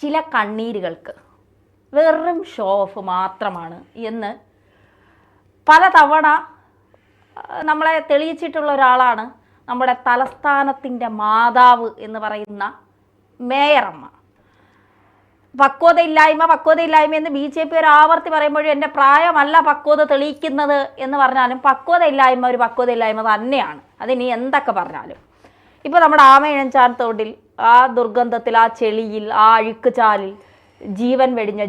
ചില കണ്ണീരുകൾക്ക് വെറും show of മാത്രമാണ് എന്ന് പലതവണ നമ്മളെ തെളിയിച്ചിട്ടുള്ള ഒരാളാണ് നമ്മുടെ തലസ്ഥാനത്തിൻ്റെ മാതാവ് എന്ന് പറയുന്ന മേയറമ്മ. പക്വതയില്ലായ്മ എന്ന് BJP ഒരു ആവർത്തി പറയുമ്പോഴും എൻ്റെ പ്രായമല്ല പക്വത തെളിയിക്കുന്നത് എന്ന് പറഞ്ഞാലും പക്വതയില്ലായ്മ ഒരു പക്വതയില്ലായ്മ തന്നെയാണ്. അതിനി എന്തൊക്കെ പറഞ്ഞാലും ഇപ്പോൾ നമ്മുടെ ആമയിഴഞ്ചാൻതോട്ടിൽ ആ ദുർഗന്ധത്തിൽ, ആ ചെളിയിൽ, ആ അഴുക്കുചാലിൽ ജീവൻ വെടിഞ്ഞ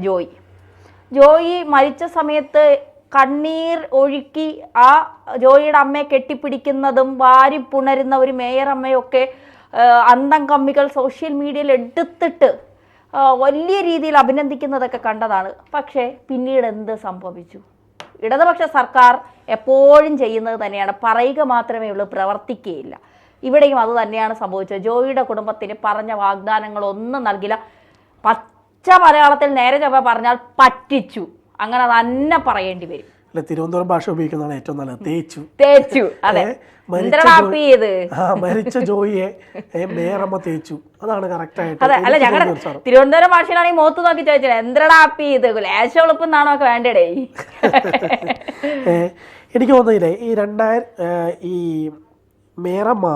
ജോയി മരിച്ച സമയത്ത് കണ്ണീർ ഒഴുക്കി ആ ജോയിയുടെ അമ്മയെ കെട്ടിപ്പിടിക്കുന്നതും വാരി പുണരുന്ന ഒരു മേയർ അമ്മയൊക്കെ അന്തം കമ്മികൾ സോഷ്യൽ മീഡിയയിൽ എടുത്തിട്ട് വലിയ രീതിയിൽ അഭിനന്ദിക്കുന്നതൊക്കെ കണ്ടതാണ്. പക്ഷേ പിന്നീട് എന്ത് സംഭവിച്ചു? ഇടതുപക്ഷ സർക്കാർ എപ്പോഴും ചെയ്യുന്നത് തന്നെയാണ്, പറയുക മാത്രമേ ഉള്ളൂ, പ്രവർത്തിക്കുകയില്ല. ഇവിടെയും അത് തന്നെയാണ് സംഭവിച്ചത്. ജോയിയുടെ കുടുംബത്തിന് പറഞ്ഞ വാഗ്ദാനങ്ങളൊന്നും നൽകില്ല. പച്ച മലയാളത്തിൽ നേരെ ചൊവ്വ പറഞ്ഞാൽ പറ്റിച്ചു, അങ്ങനെ തന്നെ പറയേണ്ടി വരും. തിരുവനന്തപുരം ഭാഷ ഉപയോഗിക്കുന്നതാണ് ഏറ്റവും നല്ലത്. തേച്ചു. അതെ, മരിച്ച ജോയിയെ മേയറമ്മ തേച്ചു, അതാണ് കറക്റ്റ് ആയിട്ട്. അതെ, അല്ല ഞങ്ങളുടെ തിരുവനന്തപുരം ഭാഷയിലാണെങ്കിൽ മോത്ത് നോക്കി ചോദിച്ചത് എന്തരടാ ഹാപ്പി ചെയ്ത് ലേശം എളുപ്പന്നാണോ ഒക്കെ വേണ്ടടേ. എനിക്ക് തോന്നുന്നില്ലേ ഈ മേയറമ്മ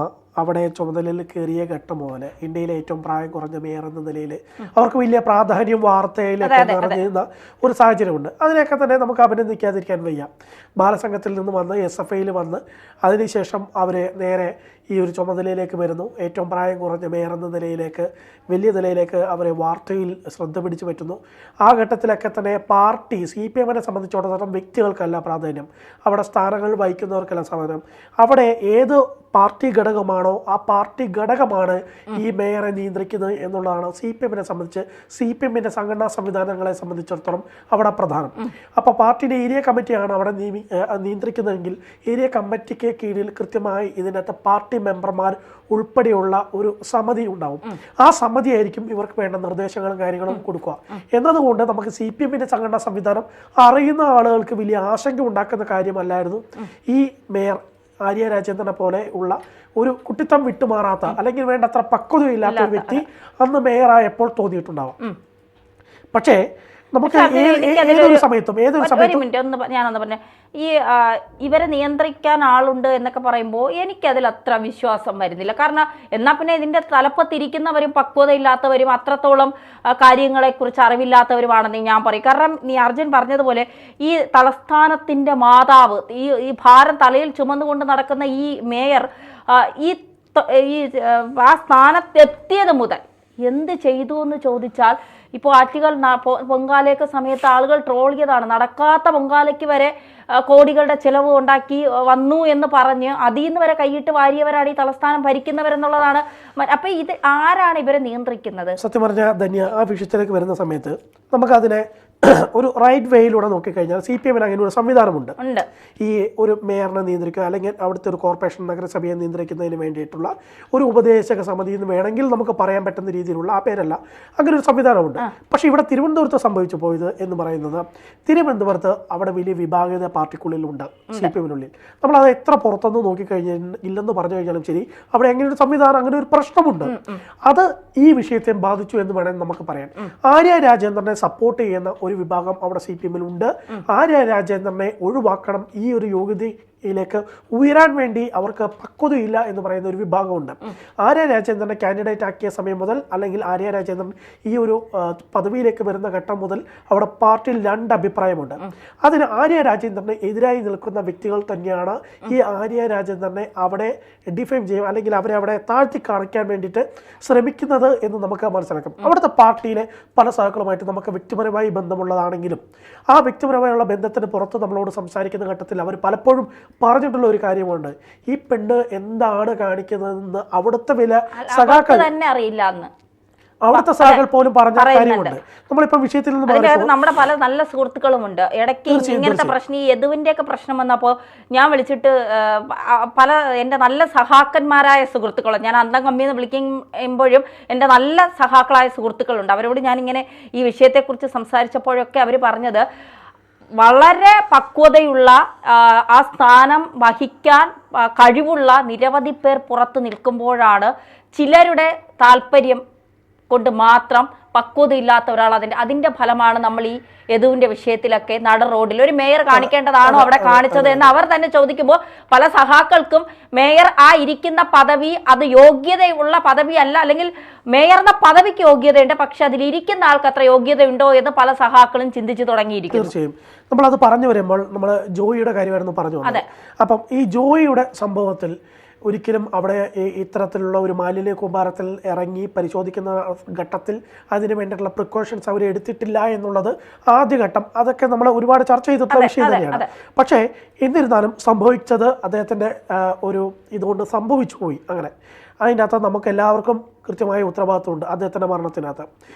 അവിടെ ചുമതലയിൽ കയറിയ ഘട്ടം മുതൽ ഇന്ത്യയിലെ ഏറ്റവും പ്രായം കുറഞ്ഞ മേയർ എന്ന നിലയിൽ അവർക്ക് വലിയ പ്രാധാന്യം വാർത്തയിലൊക്കെ നിറഞ്ഞിരുന്ന ഒരു സാഹചര്യമുണ്ട്. അതിനെയൊക്കെ തന്നെ നമുക്ക് അഭിനന്ദിക്കാതിരിക്കാൻ വയ്യ. ബാലസംഘത്തിൽ നിന്ന് വന്ന് SFIയിൽ വന്ന് അതിനുശേഷം അവർ നേരെ ഈ ഒരു ചുമതലയിലേക്ക് വരുന്നു. ഏറ്റവും പ്രായം കുറഞ്ഞ മേയർ എന്ന നിലയിലേക്ക്, വലിയ അവരെ വാർത്തയിൽ ശ്രദ്ധ പിടിച്ചു പറ്റുന്നു. ആ ഘട്ടത്തിലൊക്കെ തന്നെ പാർട്ടി CPM-നെ സംബന്ധിച്ചിടത്തോളം വ്യക്തികൾക്കല്ല പ്രാധാന്യം, അവിടെ സ്ഥാനങ്ങൾ വഹിക്കുന്നവർക്കല്ല പ്രാധാന്യം. അവിടെ ഏത് പാർട്ടി ഘടകമാണോ ആ പാർട്ടി ഘടകമാണ് ഈ മേയറെ നിയന്ത്രിക്കുന്നത് എന്നുള്ളതാണ് CPM-നെ സംബന്ധിച്ച്, CPM-ന്റെ സംഘടനാ സംവിധാനങ്ങളെ സംബന്ധിച്ചിടത്തോളം അവിടെ പ്രധാനം. അപ്പോൾ പാർട്ടിയുടെ ഏരിയ കമ്മിറ്റിയാണ് അവിടെ നിയന്ത്രിക്കുന്നതെങ്കിൽ ഏരിയ കമ്മിറ്റിക്ക് കീഴിൽ കൃത്യമായി ഇതിനകത്ത് പാർട്ടി മെമ്പർമാർ ഉൾപ്പെടെയുള്ള ഒരു സമിതി ഉണ്ടാവും. ആ സമിതിയായിരിക്കും ഇവർക്ക് വേണ്ട നിർദ്ദേശങ്ങളും കാര്യങ്ങളും കൊടുക്കുക. എന്നതുകൊണ്ട് നമുക്ക് CPM-ന്റെ സംഘടനാ സംവിധാനം അറിയുന്ന ആളുകൾക്ക് വലിയ ആശങ്ക ഉണ്ടാക്കുന്ന കാര്യമല്ലായിരുന്നു ഈ മേയർ ആര്യ രാജേന്ദ്രനെ പോലെ ഉള്ള ഒരു കുട്ടിത്തം വിട്ടുമാറാത്ത അല്ലെങ്കിൽ വേണ്ടത്ര പക്വതയില്ലാത്ത ഒരു വ്യക്തി അന്ന് മേയറായപ്പോൾ തോന്നിയിട്ടുണ്ടാവാം. പക്ഷേ നമുക്ക് ഏതൊരു സമയത്തും ഞാനൊന്ന് പറഞ്ഞ ഈ ഇവരെ നിയന്ത്രിക്കാൻ ആളുണ്ട് എന്നൊക്കെ പറയുമ്പോൾ എനിക്കതിൽ അത്ര വിശ്വാസം വരുന്നില്ല. കാരണം എന്നാൽ പിന്നെ ഇതിൻ്റെ തലപ്പത്തിരിക്കുന്നവരും പക്വതയില്ലാത്തവരും അത്രത്തോളം കാര്യങ്ങളെക്കുറിച്ച് അറിവില്ലാത്തവരുമാണെന്ന് ഞാൻ പറയും. കാരണം അർജുൻ പറഞ്ഞതുപോലെ ഈ തലസ്ഥാനത്തിൻ്റെ മാതാവ്, ഈ ഭാരം തലയിൽ ചുമന്നുകൊണ്ട് നടക്കുന്ന ഈ മേയർ ആ സ്ഥാനത്തെത്തിയത് മുതൽ എന്ത് ചെയ്തു എന്ന് ചോദിച്ചാൽ, ഇപ്പോൾ ആറ്റുകൾ പൊങ്കാലയൊക്കെ സമയത്ത് ആളുകൾ ട്രോൾ ചെയ്തതാണ്. നടക്കാത്ത പൊങ്കാലയ്ക്ക് വരെ കോടികളുടെ ചിലവ് ഉണ്ടാക്കി വന്നു എന്ന് പറഞ്ഞ് അതിൽ നിന്ന് വരെ കൈയിട്ട് വാരിയവരാണ് ഈ തലസ്ഥാനം ഭരിക്കുന്നവരെന്നുള്ളതാണ്. അപ്പം ഇത് ആരാണ് ഇവരെ നിയന്ത്രിക്കുന്നത്? സത്യം പറഞ്ഞാൽ ധന്യ, ആ വിഷയത്തിലേക്ക് വരുന്ന സമയത്ത് നമുക്കതിനെ ഒരു റൈറ്റ് വേയിലൂടെ നോക്കിക്കഴിഞ്ഞാൽ CPM-ന് അങ്ങനെ ഒരു സംവിധാനമുണ്ട്. ഈ ഒരു മേയറിനെ നിയന്ത്രിക്കുക അല്ലെങ്കിൽ അവിടുത്തെ ഒരു കോർപ്പറേഷൻ നഗരസഭയെ നിയന്ത്രിക്കുന്നതിന് വേണ്ടിയിട്ടുള്ള ഒരു ഉപദേശക സമിതി എന്ന് വേണമെങ്കിൽ നമുക്ക് പറയാൻ പറ്റുന്ന രീതിയിലുള്ള, ആ പേരല്ല, അങ്ങനെ ഒരു സംവിധാനമുണ്ട്. പക്ഷേ ഇവിടെ തിരുവനന്തപുരത്ത് സംഭവിച്ചു പോയത് എന്ന് പറയുന്നത്, തിരുവനന്തപുരത്ത് അവിടെ വലിയ വിഭാഗീയത പാർട്ടിക്കുള്ളിലുണ്ട്, CPM-നുള്ളിൽ. നമ്മളത് എത്ര പുറത്തുനിന്ന് നോക്കിക്കഴിഞ്ഞാൽ ഇല്ലെന്ന് പറഞ്ഞു കഴിഞ്ഞാലും ശരി, അവിടെ അങ്ങനെ ഒരു സംവിധാനം, അങ്ങനെ ഒരു പ്രശ്നമുണ്ട്. അത് ഈ വിഷയത്തെ ബാധിച്ചു എന്ന് വേണമെങ്കിൽ നമുക്ക് പറയാം. ആര്യ രാജേന്ദ്രനെ സപ്പോർട്ട് ചെയ്യുന്ന ഒരു വിഭാഗം അവിടെ CPM-ലുണ്ട്. ആര്യ രാജേന്ദ്രനെ ഒഴിവാക്കണം, ഈ ഒരു യോഗ്യതയിലേക്ക് ഉയരാൻ വേണ്ടി അവർക്ക് പക്വതയില്ല എന്ന് പറയുന്ന ഒരു വിഭാഗമുണ്ട്. ആര്യ രാജേന്ദ്രനെ കാൻഡിഡേറ്റ് ആക്കിയ സമയം മുതൽ, അല്ലെങ്കിൽ ആര്യ രാജേന്ദ്രൻ ഈ ഒരു പദവിയിലേക്ക് വരുന്ന ഘട്ടം മുതൽ അവിടെ പാർട്ടിയിൽ രണ്ട് അഭിപ്രായമുണ്ട്. അതിന് ആര്യ രാജേന്ദ്രനെ എതിരായി നിൽക്കുന്ന വ്യക്തികൾ തന്നെയാണ് ഈ ആര്യ രാജേന്ദ്രനെ അവിടെ ഡിഫൈം ചെയ്യും, അല്ലെങ്കിൽ അവരെ അവിടെ താഴ്ത്തി കാണിക്കാൻ വേണ്ടിയിട്ട് ശ്രമിക്കുന്നത് എന്ന് നമുക്ക് മനസ്സിലാക്കാം. അവിടുത്തെ പാർട്ടിയിലെ പല സഹകളുമായിട്ട് നമുക്ക് വ്യക്തിപരമായി ബന്ധമുള്ളതാണെങ്കിലും ആ വ്യക്തിപരമായുള്ള ബന്ധത്തിന് പുറത്ത് നമ്മളോട് സംസാരിക്കുന്ന ഘട്ടത്തിൽ അവർ പലപ്പോഴും പറഞ്ഞിട്ടുള്ള ഒരു കാര്യമുണ്ട്, ഈ പെണ്ണ് എന്താണ് കാണിക്കുന്നതെന്ന് അവിടുത്തെ സഖാക്കൾ തന്നെ അറിയില്ല എന്ന് അവിടുത്തെ സഖാക്കൾ പോലും പറഞ്ഞ കാര്യമുണ്ട്. നമ്മളിപ്പോ വിഷയത്തിൽ നിന്ന് നമ്മുടെ പല നല്ല സുഹൃത്തുക്കളുമുണ്ട്. ഇടയ്ക്ക് ഇങ്ങനത്തെ പ്രശ്നം, ഈ യദുവിന്റെ ഒക്കെ പ്രശ്നം വന്നപ്പോൾ ഞാൻ വിളിച്ചിട്ട് പല എൻ്റെ നല്ല സഹാക്കന്മാരായ സുഹൃത്തുക്കളും, ഞാൻ അന്തം കമ്മിയെന്ന് വിളിക്കുമ്പോഴും എൻ്റെ നല്ല സഹാക്കളായ സുഹൃത്തുക്കളുണ്ട്. അവരോട് ഞാനിങ്ങനെ ഈ വിഷയത്തെക്കുറിച്ച് സംസാരിച്ചപ്പോഴൊക്കെ അവർ പറഞ്ഞത്, വളരെ പക്വതയുള്ള ആ സ്ഥാനം വഹിക്കാൻ കഴിവുള്ള നിരവധി പേർ പുറത്ത് നിൽക്കുമ്പോഴാണ് ചിലരുടെ താല്പര്യം കൊണ്ട് മാത്രം പക്വതയില്ലാത്ത ഒരാൾ അതിന്റെ ഫലമാണ് നമ്മൾ ഈ യദുവിന്റെ വിഷയത്തിലൊക്കെ നട റോഡിൽ ഒരു മേയർ കാണിക്കേണ്ടതാണോ അവിടെ കാണിച്ചത് എന്ന് അവർ തന്നെ ചോദിക്കുമ്പോൾ പല സഹാക്കൾക്കും മേയർ ആ ഇരിക്കുന്ന പദവി അത് യോഗ്യതയുള്ള പദവി അല്ല, അല്ലെങ്കിൽ മേയറിന്റെ പദവിക്ക് യോഗ്യതയുണ്ട്, പക്ഷെ അതിലിരിക്കുന്ന ആൾക്ക് അത്ര യോഗ്യതയുണ്ടോ എന്ന് പല സഹാക്കളും ചിന്തിച്ചു തുടങ്ങിയിരിക്കുന്നു. തീർച്ചയായും നമ്മളത് പറഞ്ഞു വരുമ്പോൾ നമ്മൾ ജോയിയുടെ കാര്യമായിരുന്നു പറഞ്ഞു വന്നത്. അപ്പം ഈ ജോയിയുടെ സംഭവത്തിൽ ഒരിക്കലും അവിടെ ഇത്തരത്തിലുള്ള ഒരു മാലിന്യ കൂമ്പാരത്തിൽ ഇറങ്ങി പരിശോധിക്കുന്ന ഘട്ടത്തിൽ അതിന് വേണ്ടിയിട്ടുള്ള പ്രിക്കോഷൻസ് അവർ എടുത്തിട്ടില്ല എന്നുള്ളത് ആദ്യഘട്ടം. അതൊക്കെ നമ്മൾ ഒരുപാട് ചർച്ച ചെയ്തിട്ടുള്ള വിഷയം തന്നെയാണ്. പക്ഷേ എന്നിരുന്നാലും സംഭവിച്ചത് അദ്ദേഹത്തിൻ്റെ ഒരു ഇതുകൊണ്ട് സംഭവിച്ചു പോയി. അങ്ങനെ അതിൻ്റെ അകത്ത് നമുക്ക് എല്ലാവർക്കും കൃത്യമായ ഉത്തരവാദിത്വമുണ്ട് അദ്ദേഹത്തിൻ്റെ മരണത്തിനകത്ത്.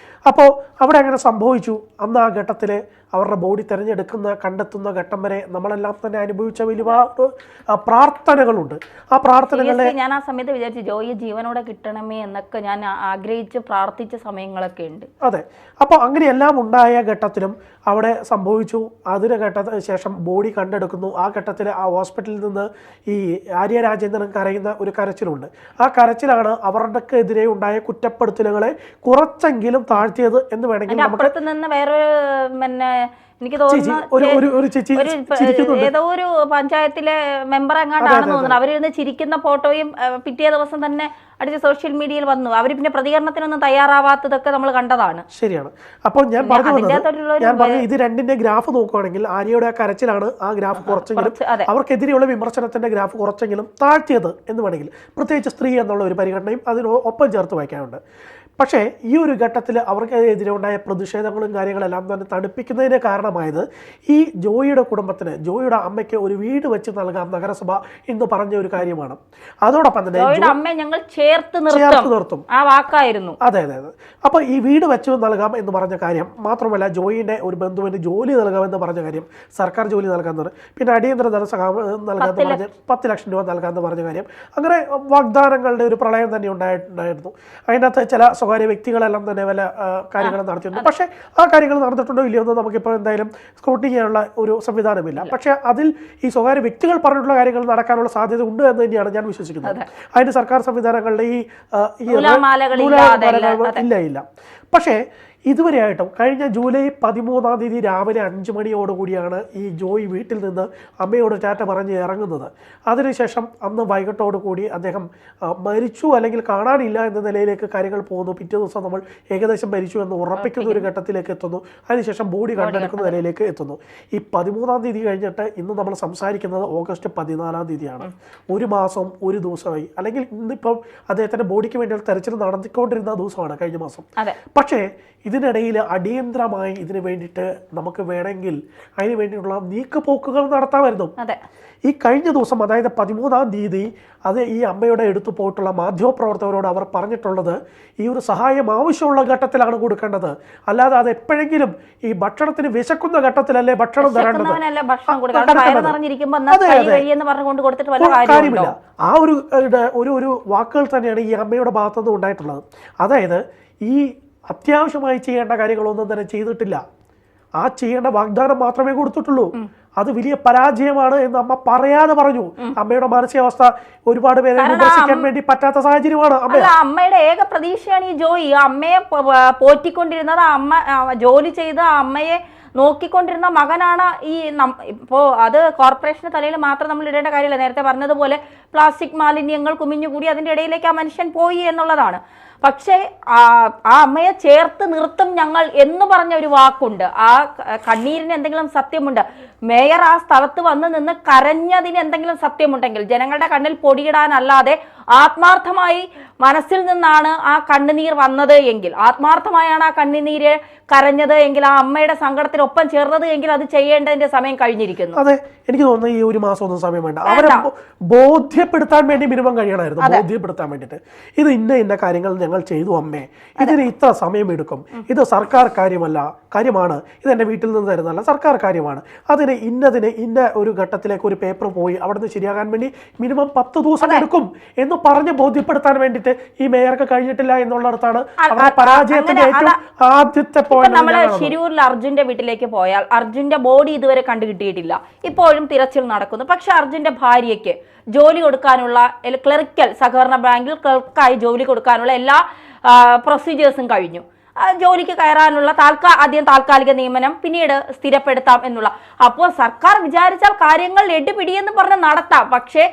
അപ്പോൾ അവിടെ അങ്ങനെ സംഭവിച്ചു. അന്ന് ആ ഘട്ടത്തിൽ അവരുടെ ബോഡി കണ്ടെത്തുന്ന ഘട്ടം വരെ നമ്മളെല്ലാം തന്നെ അനുഭവിച്ച ഒരുപാട് പ്രാർത്ഥനകളുണ്ട്. ആ പ്രാർത്ഥനകളെ ഞാൻ ആ സമയത്ത് വിചാരിച്ചു ജോയി ജീവനോടെ കിട്ടണമേ എന്നൊക്കെ ഞാൻ ആഗ്രഹിച്ച് പ്രാർത്ഥിച്ച സമയങ്ങളൊക്കെ ഉണ്ട്. അതെ, അപ്പോൾ അങ്ങനെയെല്ലാം ഉണ്ടായ ഘട്ടത്തിലും അവിടെ സംഭവിച്ചു. അതിന് ഘട്ടത്തിന് ശേഷം ബോഡി കണ്ടെടുക്കുന്നു. ആ ഘട്ടത്തിൽ ആ ഹോസ്പിറ്റലിൽ നിന്ന് ഈ ആര്യ രാജേന്ദ്രൻ കരയുന്ന ഒരു കരച്ചിലുണ്ട്. ആ കരച്ചിലാണ് അവരുടെക്കെതിരെ ഉണ്ടായ കുറ്റപ്പെടുത്തലുകളെ കുറച്ചെങ്കിലും താഴ്ത്തിയത് എന്ന് വേണമെങ്കിൽ അപ്പുറത്ത് നിന്ന് വേറൊരു എനിക്ക് തോന്നുന്നു ഏതോ ഒരു പഞ്ചായത്തിലെ മെമ്പർ എങ്ങാണ്ടാണെന്ന് തോന്നുന്നു. അവരിരുന്ന് ചിരിക്കുന്ന ഫോട്ടോയും പിറ്റേ ദിവസം തന്നെ അടിച്ച് സോഷ്യൽ മീഡിയയിൽ വന്നു. അവർ പിന്നെ പ്രതികരണത്തിനൊന്നും തയ്യാറാവാത്തതൊക്കെ നമ്മൾ കണ്ടതാണ്. ശരിയാണ്. അപ്പോൾ ഞാൻ പറഞ്ഞു ഇത് രണ്ടിന്റെ ഗ്രാഫ് നോക്കുകയാണെങ്കിൽ ആര്യയുടെ ആ കരച്ചിലാണ് ആ ഗ്രാഫ് കുറച്ചെങ്കിലും അവർക്കെതിരെയുള്ള വിമർശനത്തിന്റെ ഗ്രാഫ് കുറച്ചെങ്കിലും താഴ്ത്തിയത് എന്ന് വേണമെങ്കിൽ, പ്രത്യേകിച്ച് സ്ത്രീ എന്നുള്ള ഒരു പരിഗണനയും അതിനൊപ്പം ചേർത്ത് വയ്ക്കാനുണ്ട്. പക്ഷേ ഈ ഒരു ഘട്ടത്തിൽ അവർക്കെതിരെ ഉണ്ടായ പ്രതിഷേധങ്ങളും കാര്യങ്ങളെല്ലാം തന്നെ തണുപ്പിക്കുന്നതിന് കാരണമായത് ഈ ജോയിയുടെ കുടുംബത്തിന്, ജോയിയുടെ അമ്മയ്ക്ക് ഒരു വീട് വെച്ച് നൽകാം നഗരസഭ എന്ന് പറഞ്ഞ ഒരു കാര്യമാണ്. അതോടൊപ്പം തന്നെ ഞങ്ങൾ ചേർത്ത് നിർത്തും ആ വാക്കായിരുന്നു. അതെ അതെ അതെ. അപ്പോൾ ഈ വീട് വെച്ച് നൽകാം എന്ന് പറഞ്ഞ കാര്യം മാത്രമല്ല, ജോയിയുടെ ഒരു ബന്ധുവിന് ജോലി നൽകാമെന്ന് പറഞ്ഞ കാര്യം, സർക്കാർ ജോലി നൽകാമെന്ന് പറഞ്ഞു. പിന്നെ അടിയന്തര ധനസഹായം നൽകാമെന്ന് പറഞ്ഞ് 10 ലക്ഷം രൂപ നൽകാമെന്ന് പറഞ്ഞ കാര്യം, അങ്ങനെ വാഗ്ദാനങ്ങളുടെ ഒരു പ്രളയം തന്നെ ഉണ്ടായിരുന്നു. അതിനകത്ത് ചില സ്വകാര്യ വ്യക്തികളെല്ലാം തന്നെ വല്ല കാര്യങ്ങൾ നടത്തിയിട്ടുണ്ട്. പക്ഷേ ആ കാര്യങ്ങൾ നടന്നിട്ടുണ്ടോ ഇല്ലയോ എന്ന് നമുക്കിപ്പോൾ എന്തായാലും സ്ക്രൂട്ടിനി ചെയ്യാനുള്ള ഒരു സംവിധാനമില്ല. പക്ഷേ അതിൽ ഈ സ്വകാര്യ വ്യക്തികൾ പറഞ്ഞിട്ടുള്ള കാര്യങ്ങൾ നടക്കാനുള്ള സാധ്യത ഉണ്ട് എന്ന് തന്നെയാണ് ഞാൻ വിശ്വസിക്കുന്നത്. അതിന് സർക്കാർ സംവിധാനങ്ങളുടെ ഈ ഇല്ല. പക്ഷേ ഇതുവരെയായിട്ടും കഴിഞ്ഞ ജൂലൈ 13-ാം തീയതി രാവിലെ 5 മണിയോടുകൂടിയാണ് ഈ ജോയി വീട്ടിൽ നിന്ന് അമ്മയോട് ടാറ്റ പറഞ്ഞ് ഇറങ്ങുന്നത്. അതിനുശേഷം അന്ന് വൈകിട്ടോടുകൂടി അദ്ദേഹം മരിച്ചു അല്ലെങ്കിൽ കാണാനില്ല എന്ന നിലയിലേക്ക് കാര്യങ്ങൾ പോകുന്നു. പിറ്റേ ദിവസം നമ്മൾ ഏകദേശം മരിച്ചു എന്ന് ഉറപ്പിക്കുന്ന ഒരു ഘട്ടത്തിലേക്ക് എത്തുന്നു. അതിനുശേഷം ബോഡി കണ്ടെടുക്കുന്ന നിലയിലേക്ക് എത്തുന്നു. ഈ 13-ാം തീയതി കഴിഞ്ഞിട്ട് ഇന്ന് നമ്മൾ സംസാരിക്കുന്നത് ഓഗസ്റ്റ് 14-ാം തീയതിയാണ്. 1 മാസം 1 ദിവസമായി, അല്ലെങ്കിൽ ഇന്നിപ്പം അദ്ദേഹത്തിൻ്റെ ബോഡിക്ക് വേണ്ടിയുള്ള തെരച്ചിൽ നടത്തിക്കൊണ്ടിരുന്ന ദിവസമാണ് കഴിഞ്ഞ മാസം. പക്ഷേ ഇതിനിടയിൽ അടിയന്തരമായി ഇതിന് വേണ്ടിയിട്ട് നമുക്ക് വേണമെങ്കിൽ അതിന് വേണ്ടിയിട്ടുള്ള നീക്കുപോക്കുകൾ നടത്താമായിരുന്നു. ഈ കഴിഞ്ഞ ദിവസം, അതായത് 13-ാം തീയതി, അത് ഈ അമ്മയുടെ എടുത്തു പോയിട്ടുള്ള മാധ്യമപ്രവർത്തകരോട് അവർ പറഞ്ഞിട്ടുള്ളത് ഈ ഒരു സഹായം ആവശ്യമുള്ള ഘട്ടത്തിലാണ് കൊടുക്കേണ്ടത്, അല്ലാതെ അത് എപ്പോഴെങ്കിലും ഈ ഭക്ഷണത്തിന് വിശക്കുന്ന ഘട്ടത്തിലല്ലേ ഭക്ഷണം തരേണ്ടത്. കാര്യമില്ല. ആ ഒരു വാക്കുകൾ തന്നെയാണ് ഈ അമ്മയുടെ ഭാഗത്തുനിന്ന് ഉണ്ടായിട്ടുള്ളത്. അതായത് ഈ അത്യാവശ്യമായി ചെയ്യേണ്ട കാര്യങ്ങളൊന്നും തന്നെ ചെയ്തിട്ടില്ല. ആ ചെയ്യേണ്ട വാഗ്ദാനം മാത്രമേ കൊടുത്തിട്ടുള്ളൂ. അത് വലിയ പരാജയമാണ് എന്ന് അമ്മ പറയാതെ പറഞ്ഞു. അമ്മയുടെ മാനസികാവസ്ഥ ഒരുപാട് പേരെ വിമർശിക്കാൻ വേണ്ടി പറ്റാത്ത സാഹചര്യമാണ്. അമ്മയുടെ ഏക പ്രതീക്ഷയാണ് ഈ ജോയി. അമ്മയെ പോറ്റിക്കൊണ്ടിരുന്നത്, അമ്മ ജോലി ചെയ്ത് അമ്മയെ നോക്കിക്കൊണ്ടിരുന്ന മകനാണ് ഈ. ഇപ്പോൾ അത് കോർപ്പറേഷന്റെ തലയിൽ മാത്രം നമ്മൾ ഇടേണ്ട കാര്യമില്ല. നേരത്തെ പറഞ്ഞതുപോലെ പ്ലാസ്റ്റിക് മാലിന്യങ്ങൾ കുമിഞ്ഞുകൂടി അതിൻ്റെ ഇടയിലേക്ക് ആ മനുഷ്യൻ പോയി എന്നുള്ളതാണ്. പക്ഷേ ആ അമ്മയെ ചേർത്ത് നിർത്തും ഞങ്ങൾ എന്ന് പറഞ്ഞ ഒരു വാക്കുണ്ട്. ആ കണ്ണീരിന് എന്തെങ്കിലും സത്യമുണ്ട്. മേയർ ആ സ്ഥലത്ത് വന്ന് നിന്ന് കരഞ്ഞതിന് എന്തെങ്കിലും സത്യമുണ്ടെങ്കിൽ, ജനങ്ങളുടെ കണ്ണിൽ പൊടിയിടാനല്ലാതെ ആത്മാർത്ഥമായി മനസ്സിൽ നിന്നാണ് ആ കണ്ണുനീർ വന്നത് എങ്കിൽ, ആത്മാർത്ഥമായാണ് ആ കണ്ണുനീര് കരഞ്ഞത് എങ്കിൽ, ആ അമ്മയുടെ സങ്കടത്തിനൊപ്പം ചേർന്നത് എങ്കിൽ, അത് ചെയ്യേണ്ടതിന്റെ സമയം കഴിഞ്ഞിരിക്കുന്നു. അതെ, എനിക്ക് തോന്നുന്നു ഈ 1 മാസം ഒന്നും സമയം വേണ്ട. അവരെ ബോധ്യപ്പെടുത്താൻ വേണ്ടി മിനിമം കഴിയണമായിരുന്നു. ബോധ്യപ്പെടുത്താൻ വേണ്ടിയിട്ട് ഇത് ഇന്ന കാര്യങ്ങൾ ഞങ്ങൾ ചെയ്തു അമ്മേ, ഇതിന് ഇത്ര സമയം എടുക്കും, ഇത് സർക്കാർ കാര്യമാണ്, ഇതെന്റെ വീട്ടിൽ നിന്ന് തരുന്നതല്ല, സർക്കാർ കാര്യമാണ്, അതിന് ഇന്ന ഒരു ഘട്ടത്തിലേക്ക് ഒരു പേപ്പർ പോയി അവിടുന്ന് ശരിയാകാൻ വേണ്ടി മിനിമം 10 ദിവസം എടുക്കും എന്ന് പറഞ്ഞ് ബോധ്യപ്പെടുത്താൻ വേണ്ടിയിട്ട് ഈ മേയർക്ക് കഴിഞ്ഞിട്ടില്ല എന്നുള്ളിടത്താണ് അവരുടെ പരാജയത്തിന്റെ ഏറ്റവും ആദ്യത്തെ പോയിന്റ്. നമ്മൾ ശിരൂരിൽ അർജുന്റെ വീട്ടിലേക്ക് പോയാൽ അർജുന്റെ ബോഡി ഇതുവരെ കണ്ടുകിട്ടിയിട്ടില്ല. ഇപ്പോഴും തിരച്ചിൽ നടക്കുന്നു. പക്ഷെ അർജുന്റെ ഭാര്യയ്ക്ക് ജോലി കൊടുക്കാനുള്ള, ക്ലറിക്കൽ സഹകരണ ബാങ്കിൽ ക്ലർക്കായി ജോലി കൊടുക്കാനുള്ള എല്ലാ പ്രൊസീജിയേഴ്സും കഴിഞ്ഞു. ജോലിക്ക് കയറാനുള്ള ആദ്യം താൽക്കാലിക നിയമനം, പിന്നീട് സ്ഥിരപ്പെടുത്താം എന്നുള്ള. അപ്പോൾ സർക്കാർ വിചാരിച്ചാൽ കാര്യങ്ങൾ എടുപിടിയെന്ന് പറഞ്ഞ് നടത്താം. പക്ഷേ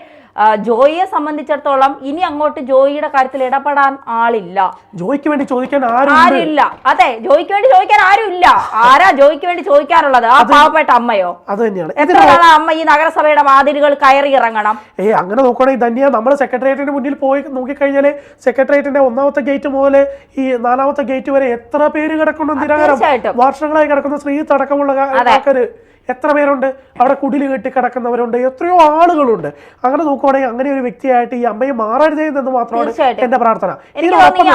ജോയിയെ സംബന്ധിച്ചിടത്തോളം ഇനി അങ്ങോട്ട് ജോയിയുടെ കാര്യത്തിൽ ഇടപെടാൻ ആളില്ല. ജോയിക്ക് വേണ്ടി ചോദിക്കാൻ ആരുമില്ല. അതെ, ജോയിക്ക് വേണ്ടി ചോദിക്കാൻ ആരുമില്ല. ആരാ ജോയിക്ക് വേണ്ടി ചോദിക്കാറുള്ളത്? ആ പാവപ്പെട്ട അമ്മയോ? അത് തന്നെയാണ്. എത്ര അമ്മ ഈ നഗരസഭയുടെ വാതിലുകൾ കയറി ഇറങ്ങണം? അങ്ങനെ നോക്കുകയാണെങ്കിൽ ധന്യ നമ്മൾ സെക്രട്ടേറിയറ്റിന്റെ മുന്നിൽ പോയി നോക്കിക്കഴിഞ്ഞാല് സെക്രട്ടേറിയറ്റിന്റെ 1ാമത്തെ ഗേറ്റ് മുതൽ ഈ 4ാമത്തെ ഗേറ്റ് വരെ എത്ര പേര് കിടക്കുന്നു? നിരന്തരം വർഷങ്ങളായി കിടക്കുന്ന സ്ത്രീ അടക്കമുള്ള ആൾക്കാര് എത്ര പേരുണ്ട് അവിടെ? കുടില് കെട്ടി കിടക്കുന്നവരുണ്ട്, എത്രയോ ആളുകളുണ്ട്. അങ്ങനെ നോക്കുവാണെങ്കിൽ അങ്ങനെ ഒരു വ്യക്തിയായിട്ട് ഈ അമ്മയെ മാറരുതേ എന്ന് മാത്രമാണ് എന്റെ പ്രാർത്ഥന.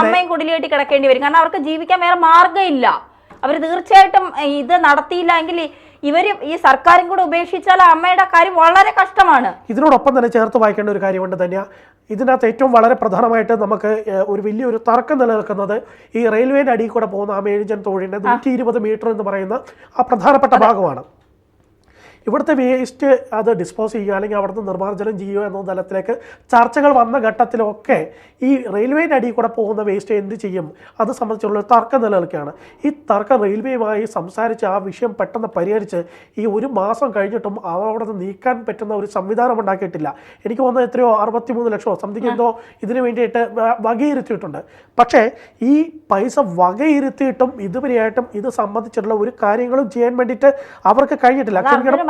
അമ്മയും കുടില് കെട്ടി കിടക്കേണ്ടി വരും. കാരണം അവർക്ക് ജീവിക്കാൻ വേറെ മാർഗ്ഗമില്ല. അവർ തീർച്ചയായിട്ടും ഇത് നടത്തിയില്ല എങ്കിൽ ഈ സർക്കാരും കൂടെ ഉപേക്ഷിച്ചാൽ അമ്മയുടെ കാര്യം വളരെ കഷ്ടമാണ്. ഇതിനോടൊപ്പം തന്നെ ചേർത്ത് വായിക്കേണ്ട ഒരു കാര്യമുണ്ട് തന്നെ. ഇതിനകത്ത് ഏറ്റവും വളരെ പ്രധാനമായിട്ട് നമുക്ക് ഒരു വലിയൊരു തർക്കം നിലനിൽക്കുന്നത് ഈ റെയിൽവേന്റെ അടിയിൽ കൂടെ പോകുന്ന ആ മേഴിജൻ തോഴിന്റെ 120 മീറ്റർ എന്ന് പറയുന്ന ആ പ്രധാനപ്പെട്ട ഭാഗമാണ്. ഇവിടുത്തെ വേസ്റ്റ് അത് ഡിസ്പോസ് ചെയ്യുക അല്ലെങ്കിൽ അവിടുന്ന് നിർമ്മാർജ്ജനം ചെയ്യുക എന്ന തലത്തിലേക്ക് ചർച്ചകൾ വന്ന ഘട്ടത്തിലൊക്കെ ഈ റെയിൽവേൻ്റെ അടിയിൽ കൂടെ പോകുന്ന വേസ്റ്റ് എന്ത് ചെയ്യും അത് സംബന്ധിച്ചുള്ള തർക്കം നിലനിൽക്കുകയാണ്. ഈ തർക്കം റെയിൽവേയുമായി സംസാരിച്ച് ആ വിഷയം പെട്ടെന്ന് പരിഹരിച്ച് ഈ 1 മാസം കഴിഞ്ഞിട്ടും അവിടെ നിന്ന് നീക്കാൻ പറ്റുന്ന ഒരു സംവിധാനം ഉണ്ടാക്കിയിട്ടില്ല. എനിക്ക് തോന്നുന്നത് എത്രയോ 63 ലക്ഷമോ സംതിങ് എന്തോ ഇതിനു വേണ്ടിയിട്ട് വകയിരുത്തിയിട്ടുണ്ട്. പക്ഷേ ഈ പൈസ വകയിരുത്തിയിട്ടും ഇതുവരെയായിട്ടും ഇത് സംബന്ധിച്ചിട്ടുള്ള ഒരു കാര്യങ്ങളും ചെയ്യാൻ വേണ്ടിയിട്ട് അവർക്ക് കഴിഞ്ഞിട്ടില്ല.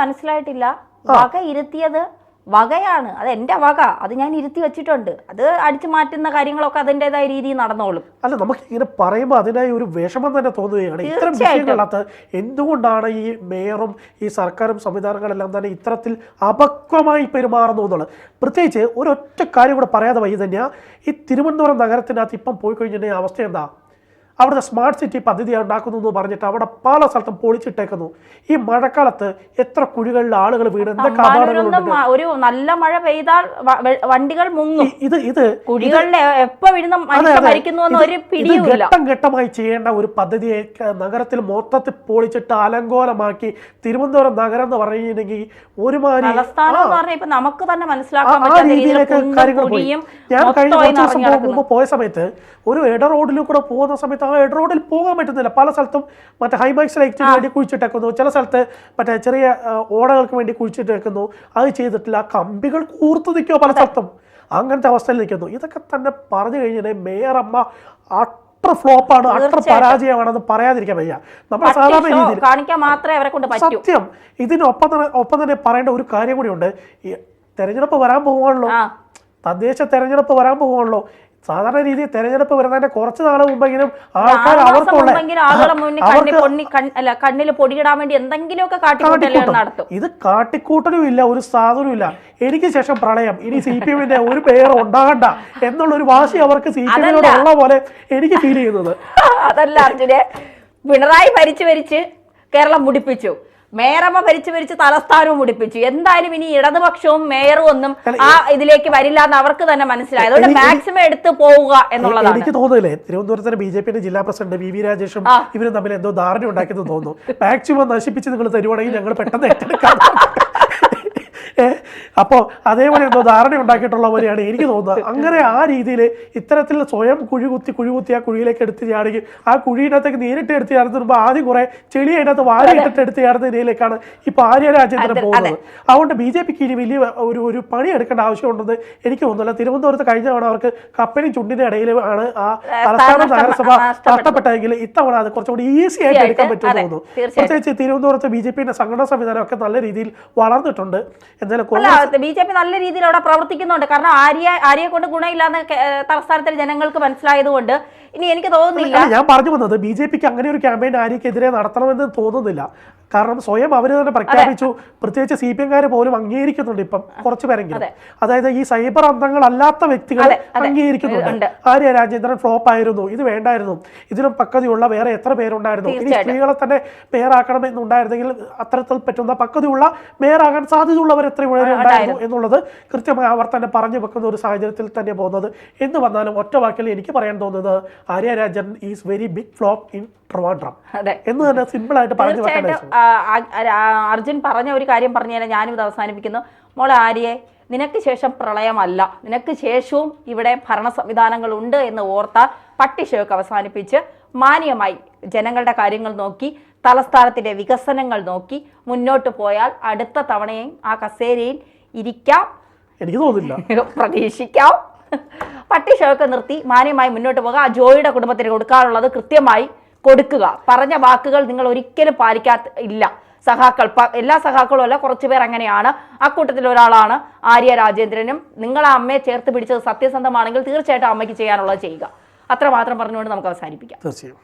മനസ്സിലായിട്ടില്ല. വക ഇരുത്തിയത് വകയാണ്, അത് എന്റെ വക, അത് ഞാൻ ഇരുത്തി വെച്ചിട്ടുണ്ട്. അത് അടിച്ചു മാറ്റുന്ന കാര്യങ്ങളൊക്കെ അതിൻ്റെതായ രീതിയിൽ നടന്നോളും. അല്ല, നമുക്ക് ഇങ്ങനെ പറയുമ്പോൾ അതിനായി ഒരു വിഷമം തന്നെ തോന്നുകയാണ്. ഇത്തരം വിഷയങ്ങളകത്ത് എന്തുകൊണ്ടാണ് ഈ മേയറും ഈ സർക്കാരും സംവിധാനങ്ങളെല്ലാം തന്നെ ഇത്തരത്തിൽ അപക്വമായി പെരുമാറുന്നു എന്നുള്ളത്. പ്രത്യേകിച്ച് ഒരൊറ്റ കാര്യം കൂടെ പറയാതെ വൈകി തന്നെയാ ഈ തിരുവനന്തപുരം നഗരത്തിനകത്ത് ഇപ്പം പോയി കഴിഞ്ഞിട്ടുണ്ടെങ്കിൽ അവസ്ഥ എന്താ? അവിടുത്തെ സ്മാർട്ട് സിറ്റി പദ്ധതി ഉണ്ടാക്കുന്നു എന്ന് പറഞ്ഞിട്ട് അവിടെ പല സ്ഥലത്തും പൊളിച്ചിട്ടേക്കുന്നു. ഈ മഴക്കാലത്ത് എത്ര കുഴികളിൽ ആളുകൾ വീണ് എന്തൊക്കെ അപകടങ്ങളുണ്ട്. ഒരു നല്ല മഴ പെയ്താൽ വണ്ടികൾ മുങ്ങും. ഇത് കുഴികളിൽ എപ്പോ വീഴുന്ന ഒരു പിടിയുമില്ല. ഘട്ടം ഘട്ടമായി ചെയ്യേണ്ട ഒരു പദ്ധതിയെ നഗരത്തിൽ മൊത്തത്തിൽ പൊളിച്ചിട്ട് അലങ്കോലമാക്കി തിരുവനന്തപുരം നഗരം എന്ന് പറഞ്ഞിട്ടുണ്ടെങ്കിൽ ഒരുമാതിരി നമുക്ക് തന്നെ മനസ്സിലാക്കാൻ ആ രീതിയിലേക്ക് കാര്യങ്ങൾ പോയി. ഞാൻ കഴിഞ്ഞ കുറച്ച് ദിവസം മുമ്പ് പോയ സമയത്ത് ഒരു ഇട റോഡിൽ കൂടെ പോകുന്ന സമയത്ത് ആ ഇട റോഡിൽ പോകാൻ പറ്റുന്നില്ല. പല സ്ഥലത്തും മറ്റേ ഹൈമാക്സ് ലൈറ്റിന് വേണ്ടി കുഴിച്ചിട്ടേക്കുന്നു, ചില സ്ഥലത്ത് മറ്റേ ചെറിയ ഓടകൾക്ക് വേണ്ടി കുഴിച്ചിട്ടേക്കുന്നു. അത് ചെയ്തിട്ടില്ല. കമ്പികൾ കൂർത്തു നിൽക്കുക പല സ്ഥലത്തും. അങ്ങനത്തെ അവസ്ഥയിൽ നിൽക്കുന്നു. ഇതൊക്കെ തന്നെ പറഞ്ഞു കഴിഞ്ഞാൽ മേയർ അമ്മ അത്ര ഫ്ലോപ്പാണ്, അത്ര പരാജയമാണെന്ന് പറയാതിരിക്കാൻ വയ്യ. നമ്മൾ സാധാരണ രീതിയിൽ സത്യം ഇതിനൊപ്പം തന്നെ പറയേണ്ട ഒരു കാര്യം കൂടിയുണ്ട്. ഈ തെരഞ്ഞെടുപ്പ് വരാൻ പോകുവാണല്ലോ, തദ്ദേശ തെരഞ്ഞെടുപ്പ് വരാൻ പോകുവാണല്ലോ. സാധാരണ രീതിയിൽ തെരഞ്ഞെടുപ്പ് വരുന്നതിന്റെ കുറച്ച് നാൾ മുമ്പെങ്കിലും ആൾക്കാർ കണ്ണിൽ പൊടിയിടാൻ വേണ്ടി എന്തെങ്കിലുമൊക്കെ കാട്ടിക്കൂട്ടലും. ഇത് കാട്ടിക്കൂട്ടലും ഇല്ല, ഒരു സാധനവും ഇല്ല. എനിക്ക് ശേഷം പ്രളയം, ഇനി CPM-ന്റെ ഒരു പേർ ഉണ്ടാകണ്ട എന്നുള്ളൊരു വാശി അവർക്ക് CPM-നോട് ഉള്ള പോലെ എനിക്ക് ഫീൽ ചെയ്യുന്നത്. അതല്ല അർജുനെ, പിണറായി ഭരിച്ച് കേരളം മുടിപ്പിച്ചു, മേയറമ്മ ഭരിച്ച് തലസ്ഥാനവും മുടിപ്പിച്ചു. എന്തായാലും ഇനി ഇടതുപക്ഷവും മേയറും ഒന്നും ആ ഇതിലേക്ക് വരില്ല എന്ന് അവർക്ക് തന്നെ മനസ്സിലായി. അതുകൊണ്ട് മാക്സിമം എടുത്ത് പോവുക എന്നുള്ളതാണ്. എനിക്ക് തോന്നുന്നില്ലേ, തിരുവനന്തപുരത്തിന് BJP-ന്റെ ജില്ലാ പ്രസിഡന്റ് VV രാജേഷും ഇവരും തമ്മിൽ എന്തോ ധാരണ ഉണ്ടാക്കിയെന്ന് തോന്നുന്നു. മാക്സിമം നശിപ്പിച്ച് നിങ്ങൾ തരുവാണെങ്കിൽ ഞങ്ങൾ പെട്ടെന്ന് ഏറ്റെടുക്കാം. അപ്പോൾ അതേപോലെ എന്തോ ധാരണ ഉണ്ടാക്കിയിട്ടുള്ള പോലെയാണ് എനിക്ക് തോന്നുന്നത്. അങ്ങനെ ആ രീതിയിൽ ഇത്തരത്തിൽ സ്വയം കുഴികുത്തി ആ കുഴിയിലേക്ക് എടുത്ത് ചാടുകയും ആ കുഴിയിനകത്തേക്ക് നേരിട്ട് എടുത്ത് ചാടുന്നതിന് മുമ്പ് ആദ്യം കുറെ ചെളി അതിനകത്ത് വാരിയിട്ടിട്ട് എടുത്ത് ചാടുന്ന രീതിയിലേക്കാണ് ഇപ്പൊ ആര്യ രാജേന്ദ്രൻ പോകുന്നത്. അതുകൊണ്ട് BJP-ക്ക് ഇനി വലിയ ഒരു പണി എടുക്കേണ്ട ആവശ്യമുണ്ടെന്ന് എനിക്ക് തോന്നുന്നില്ല. തിരുവനന്തപുരത്ത് കഴിഞ്ഞ തവണ അവർക്ക് കപ്പനും ചുണ്ടിന്റെ ഇടയിൽ ആണ് ആ തലസ്ഥാന നഗരസഭ നഷ്ടപ്പെട്ടതെങ്കിൽ ഇത്തവണ അത് കുറച്ചുകൂടി ഈസി ആയിട്ട് എടുക്കാൻ പറ്റുമെന്ന് തോന്നുന്നു. പ്രത്യേകിച്ച് തിരുവനന്തപുരത്ത് BJP-ന്റെ സംഘടനാ സംവിധാനം ഒക്കെ നല്ല രീതിയിൽ വളർന്നിട്ടുണ്ട്. BJP നല്ല രീതിയിൽ അവിടെ പ്രവർത്തിക്കുന്നുണ്ട്. കാരണം ആര്യയെ കൊണ്ട് ഗുണമില്ലാന്ന് തലസ്ഥാനത്തിലെ ജനങ്ങൾക്ക് മനസ്സിലായത് കൊണ്ട് ഇനി എനിക്ക് തോന്നുന്നില്ല. ഞാൻ പറഞ്ഞു വന്നത് BJP-ക്ക് അങ്ങനെ ഒരു ക്യാമ്പയിൻ ആര്യക്കെതിരെ നടത്തണമെന്ന് തോന്നുന്നില്ല. കാരണം സ്വയം അവർ തന്നെ പ്രഖ്യാപിച്ചു. പ്രത്യേകിച്ച് CPM-കാര് പോലും അംഗീകരിക്കുന്നുണ്ട് ഇപ്പം കുറച്ചു പേരെങ്കിലും. അതായത് ഈ സൈബർ അന്തങ്ങളല്ലാത്ത വ്യക്തികൾ അംഗീകരിക്കുന്നുണ്ട്. ആര്യ രാജേന്ദ്രൻ ഫ്ലോപ്പ് ആയിരുന്നു, ഇത് വേണ്ടായിരുന്നു, ഇതിനും പക്വതയുള്ള വേറെ എത്ര പേരുണ്ടായിരുന്നു, ഇനി സ്ത്രീകളെ തന്നെ മേയറാക്കണമെന്നുണ്ടായിരുന്നെങ്കിൽ അത്തരത്തിൽ പറ്റുന്ന പക്വതയുള്ള മേയറാകാൻ സാധ്യതയുള്ളവർ എത്ര ഉണ്ടായിരുന്നു എന്നുള്ളത് കൃത്യമായി അവർ തന്നെ പറഞ്ഞു വെക്കുന്ന ഒരു സാഹചര്യത്തിൽ തന്നെ പോകുന്നത്. എന്ന് വന്നാലും ഒറ്റ വാക്കിൽ എനിക്ക് പറയാൻ തോന്നുന്നത് Arya Rajendran is very big flop in Trivandrum എന്ന് തന്നെ സിമ്പിൾ ആയിട്ട് പറഞ്ഞു വെക്കാൻ. അർജുൻ പറഞ്ഞ ഒരു കാര്യം പറഞ്ഞു കഴിഞ്ഞാൽ ഞാനും ഇത് അവസാനിപ്പിക്കുന്നു. മോളെ ആര്യയെ, നിനക്ക് ശേഷം പ്രളയമല്ല, നിനക്ക് ശേഷവും ഇവിടെ ഭരണ സംവിധാനങ്ങൾ ഉണ്ട് എന്ന് ഓർത്താൽ പട്ടിഷയൊക്കെ അവസാനിപ്പിച്ച് മാന്യമായി ജനങ്ങളുടെ കാര്യങ്ങൾ നോക്കി തലസ്ഥാനത്തിന്റെ വികസനങ്ങൾ നോക്കി മുന്നോട്ട് പോയാൽ അടുത്ത തവണയും ആ കസേരയിൽ ഇരിക്കാം, എനിക്ക് തോന്നുന്നില്ല, പ്രതീക്ഷിക്കാം. പട്ടിഷയൊക്കെ നിർത്തി മാന്യമായി മുന്നോട്ട് പോകുക. ആ ജോയിയുടെ കുടുംബത്തിന് കൊടുക്കാനുള്ളത് കൃത്യമായി കൊടുക്കുക. പറഞ്ഞ വാക്കുകൾ നിങ്ങൾ ഒരിക്കലും ഇല്ല. സഖാക്കൾ, എല്ലാ സഖാക്കളും അല്ല, കുറച്ചുപേർ അങ്ങനെയാണ്. അക്കൂട്ടത്തിൽ ഒരാളാണ് ആര്യ രാജേന്ദ്രനും. നിങ്ങൾ ആ അമ്മയെ ചേർത്ത് പിടിച്ചത് സത്യസന്ധമാണെങ്കിൽ തീർച്ചയായിട്ടും അമ്മയ്ക്ക് ചെയ്യാനുള്ളത് ചെയ്യുക. അത്രമാത്രം പറഞ്ഞുകൊണ്ട് നമുക്ക് അവസാനിപ്പിക്കാം. തീർച്ചയായും.